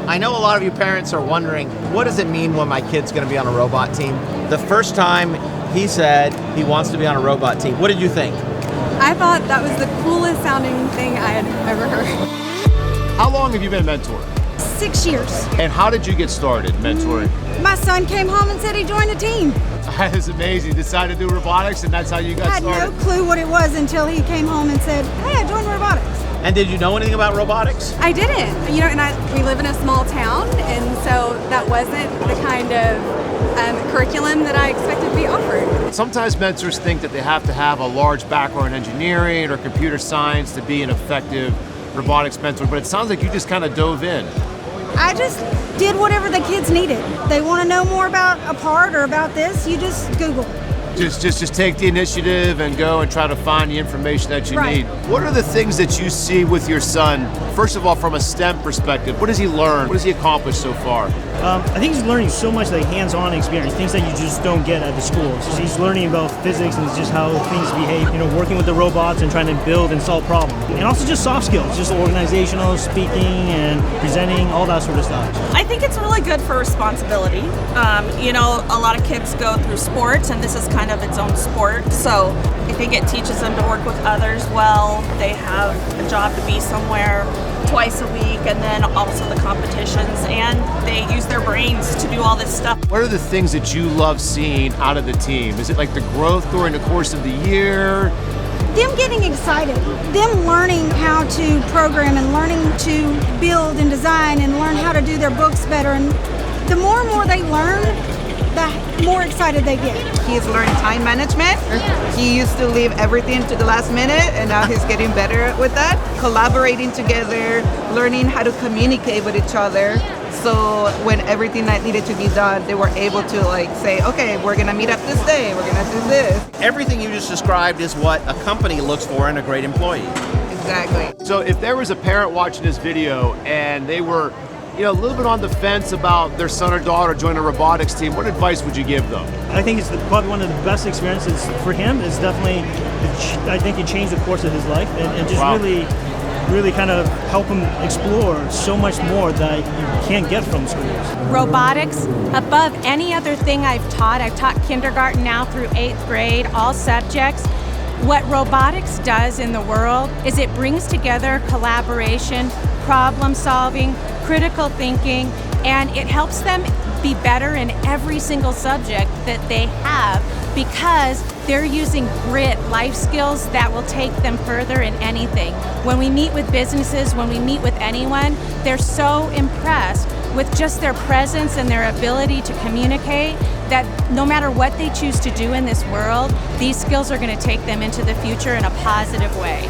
I know a lot of you parents are wondering, what does it mean when my kid's going to be on a robot team? The first time he said he wants to be on a robot team, what did you think? I thought that was the coolest sounding thing I had ever heard. How long have you been mentoring? 6 years. And how did you get started mentoring? My son came home and said he joined a team. That is amazing. Decided to do robotics, and that's how you got I had started. no clue what it was until he came home and said, hey, I joined robotics. And did you know anything about robotics? I didn't. And we live in a small town, and so that wasn't the kind of curriculum that I expected to be offered. Sometimes mentors think that they have to have a large background in engineering or computer science to be an effective robotics mentor, but it sounds like you just kind of dove in. I just did whatever the kids needed. They want to know more about a part or about this, you just Google. Just take the initiative and go and try to find the information that you Right. need. What are the things that you see with your son? First of all, from a STEM perspective, what does he learn? What has he accomplished so far? I think he's learning so much like hands-on experience, things that you just don't get at the schools. He's learning about physics and just how things behave, working with the robots and trying to build and solve problems. And also just soft skills, just organizational, speaking and presenting, all that sort of stuff. I think it's really good for responsibility. A lot of kids go through sports, and this is kind of its own sport. So I think it teaches them to work with others well. They have a job to be somewhere twice a week, and then also the competitions, and they use their brains to do all this stuff. What are the things that you love seeing out of the team? Is it like the growth during the course of the year? Them getting excited, them learning how to program and learning to build and design and learn how to do their books better. And the more and more they learn, the more excited they get. He's learned time management. He used to leave everything to the last minute, and now he's getting better with that. Collaborating together, learning how to communicate with each other. So when everything that needed to be done, they were able to say, okay, we're gonna meet up this day, we're gonna do this. Everything you just described is what a company looks for in a great employee. Exactly. So if there was a parent watching this video and they were a little bit on the fence about their son or daughter joining a robotics team, what advice would you give them? I think it's probably one of the best experiences for him. It's definitely, I think it changed the course of his life and just Wow. really kind of help him explore so much more that you can't get from schools. Robotics, above any other thing I've taught kindergarten now through 8th grade, all subjects. What robotics does in the world is it brings together collaboration, problem solving, critical thinking, and it helps them be better in every single subject that they have because they're using grit, life skills that will take them further in anything. When we meet with businesses, when we meet with anyone, they're so impressed with just their presence and their ability to communicate that no matter what they choose to do in this world, these skills are going to take them into the future in a positive way.